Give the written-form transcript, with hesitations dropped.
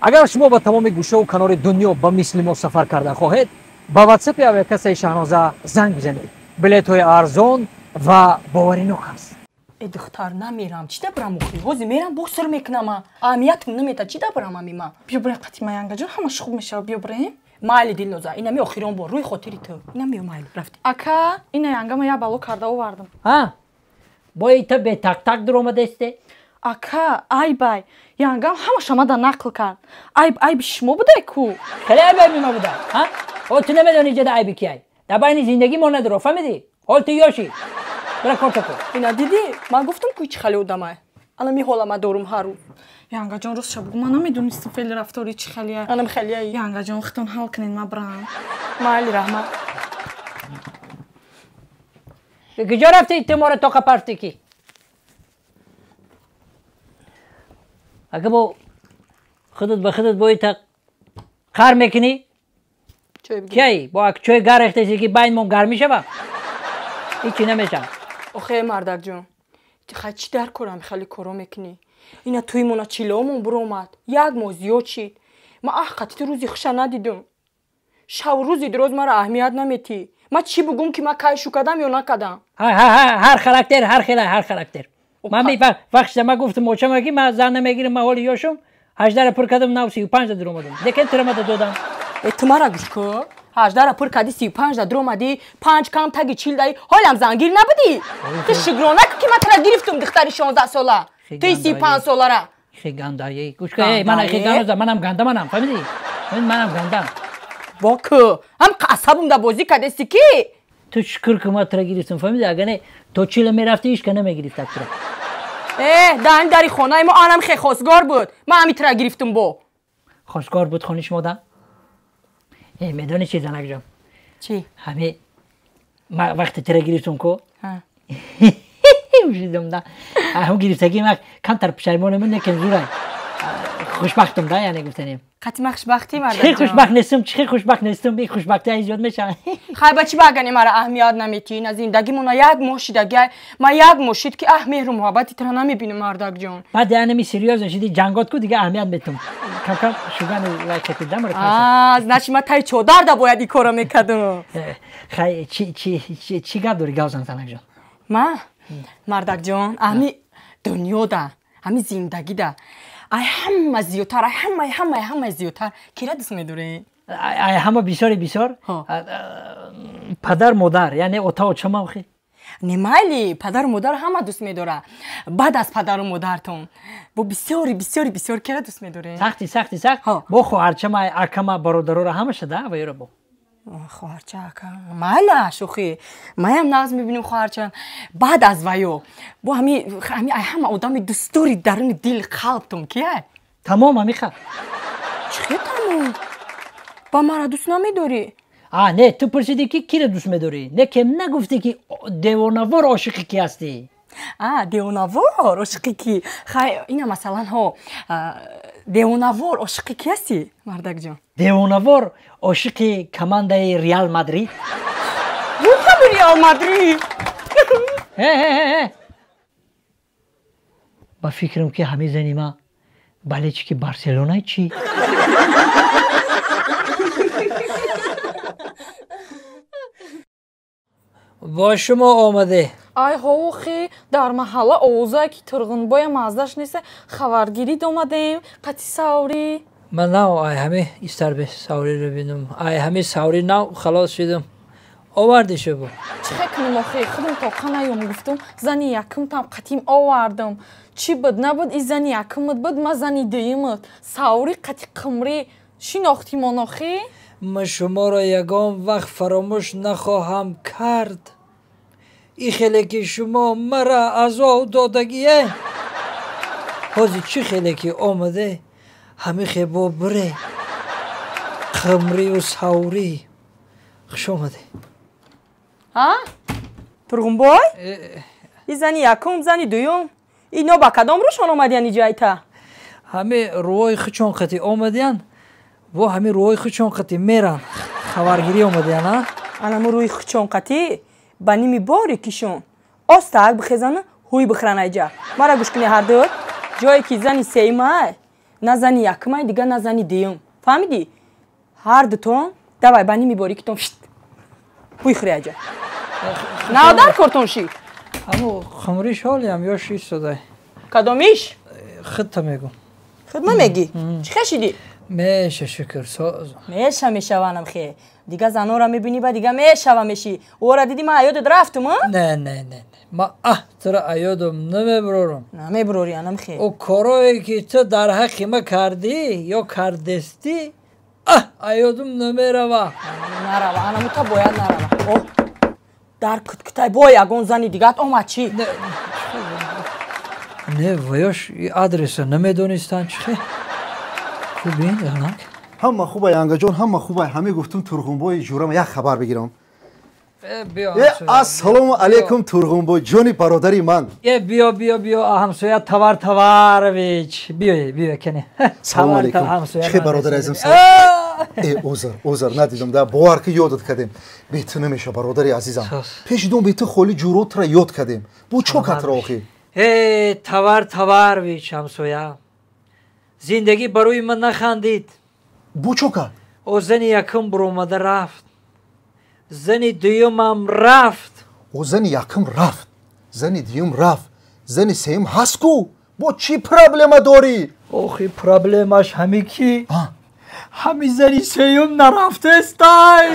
اگر شما با تمام گوشه و کنار دنیا با مثل ما سفر کرده خواهید با واتساپ اپلیکیشن شاهنازه زنگ بزنید. بلیط های ارزان و باورینok است. دختر نمیرم چی دبرم مخی هوزی میرم بوسر میکنم اهمیت نمیده چی دبرم امیما بیا بریم قطی میانگا جان همش خوب میشه بیا بریم مایل دلنوزا اینا می آخرون بار روی خاطری تو اینا می مایل رفتی ака این янга ما یا بالو کرده آوردم ها با ایتا به تک تک در اومده استه ака ای بای янга همش آمده نقل کرد ای شما بوده کو خیلی عیب ما بوده ها او تو نمیدونی جدا عیب کیه در بین زندگی ما نداره فهمیدی حال تو یاشی برای کار تکو اینا دیدی من گفتم که چی خیلی آدمه الان می حالم دارم هر روز янга جان روز شب من نمیدونستم فعل رفتاری چی خیلیه الان خیلیه янга جان وقتون حال کنین ما برام مایل رحمت کجا رفتی تو مورد توقع پرتی کی اگه با خودت به خودت با ایتا خر میکنی کی با چوی گر اختیسی که بین ما گرمی شود هیچی نمیشم آخه مردک جان خیلی چی در کنم خیلی کارو میکنی اینا توی مونا چیلومون برومد یک موزیو چید ما حقیقتی روزی خوش ندیدم شب روزی دروز مرا اهمیت نمیتی ما چی بگم که ما کایشو کدم یا نکدم هر خاراکتر هر خاراکتر من میفهم وقتی ما گفتم موچه مگی ما زن نمیگیرم ما حالی یاشم 18 پر کدم 935 در اومدم دیگه ترمت دادم تو مرا گوش کن 18 پر کدی 35 در اومدی 5 کم تگی چیل دای حالم زنگیر نبودی تو شگرانک که ما ترا گرفتم دختری 16 ساله تو 35 ساله را خیلی گندایی گوش کن من خیلی گندم منم گنده منم فهمیدی منم گندم با که هم قصبم در بازی کدستی کی تو شکر که ما ترا گرفتم فهمیدی اگه نه تو چیل میرفتی ایش که نمیگرفت تو دان داری خونه ما آنم خیلی خواستگار بود ما همی ترا گرفتم با خواستگار بود خانش مادم میدونی چی زنک جان چی همه ما وقتی ترا گرفتم کو وشیدم ده هم گرفتگی ما کمتر پشیمونم نکن زوره خوشبختم ده یعنی گفتنیم قطعی خوشبختی مرد چه خوشبخت نیستم چه خوشبخت نیستم این خوشبختی ایجاد میشه خیلی بچی بگنی مرا اهمیت نمیتی نه زندگی مون یک مشید ما یک مشید که مهر و محبتی ترا نمیبینم مردک جان بعد یعنی می سریوز نشدی جنگات کو دیگه اهمیت میتم کم کم شوگان وقتی دم رو از نشی ما تای چودر دا باید این کارو میکردم خیلی چی گپ داری گازن زنک جان ما مردک جان اهمی دنیا ده همی زندگی ده ای همه زیوتر همه زیوتر کی را دوست می‌داری؟ ای همه بسیار پدر مادر یعنی اوتا و چما خی نمایلی پدر و مادر همه دوست می‌داره بعد از پدر و مادرتون با بسیار کی را دوست می‌داری؟ سخت با خواهرچه ما اکما برادرها همه شده و یارو با خواهرچه اکا مالا شوخی ما هم ناز می‌بینیم خواهرچه بعد از ویو با همه آدم دوستوری درون دل قلبتون کیه؟ تمام همیخه چه تمام؟ با مرا دوست نمی‌داری؟ نه تو پرسیدی که کی را دوست می‌داری نه که نگفتی که دیوانه‌وار عاشق کی هستی دیوانه‌وار عاشق کی خیلی اینا مثلا ها دیوانه‌وار عاشق کی هستی مردک جان دیوانه‌وار عاشق کمانده ریال مادرید همون ریال مادرید با فکرم که همه زنی ما بله چی که بارسلونای چی با شما آمده ай ҳовохи дар маҳалла овозае ки турғунбоя маздаш нест хабаргирӣ домадем қати саврӣ من ناو همه ایستر به سواری رو بینم همه سواری ناو خلاص شدم آوردیشه بود چی کنم آخه خودم تا نیام گفتم زنی یکم تام قطیم آوردم چی بود نبود این زنی یکمت بود ما زنی دویمت سواری قطی قمری شناختی من آخه من شما را یگان وقت فراموش نخواهم کرد این خیلی که شما مرا عذاب دادگیه حاضی چی خیلی که آمده همه خیبا بره قمری و سواری خوش آمده турғунбой این زنی یکم زنی دویم اینا با کدام روشان آمدین جای تا همه روی خچون قطی آمدین و همه روی خچون قطی میرن خبرگیری آمدین انا روی خچون قطی با نیمی باری کشون آستاک بخزانه هوی بخرن ایجا مرا گوش کنی هر دور جایی که زنی سیمه на зани якмай дига на зани дуюм фаҳмидӣ ҳар дутон давай ба ними борикитон бихӯри аҷа наодар кортон шӣ ҳамо хумриш ҳолиам ё шиш содай кадомиш хитта мегум худма мегӣ чӣ хешидӣ меша шукр созм меша мешаванам хе дига занора мебинӣ ба дига мешава мешӣ ора дидӣ ман аёдат рафтум не ма тра аёдам намебурорам намебурорӣ анам хе о корое ки ту дар ҳаққи ма кардӣ ё кардестӣ аёдам намерава нарава анаму та бояд нарава дар куткутай бо ягон зани дигат омад чӣ не ваёш адреса намедонистан чихе хубин янак ҳама хубай янгаҷон ҳама хубай ҳаме гуфтум турғунбои ҷурама як хабар бигирам ассалому алайкум турғунбой ҷони бародари ман биё ҳамсоя таварович биё кане салому алайкум чихе бародари азизам узр надидам да бовар ки ёдат кардем бету намеша бародари азизам пеши дум бету холи ҷуротра ёд кардем бу чо катра охир таварович ҳамсоя зиндагӣ барои ман нахандид бу чо кард о зани якум буромада рафт зани дуюмам рафт о зани якум рафт зани дуюм рафт зани сеюм ҳаст ку бо чӣ проблема дорӣ охи проблемаш ҳаме ки ҳами зани сеюм нарафтестай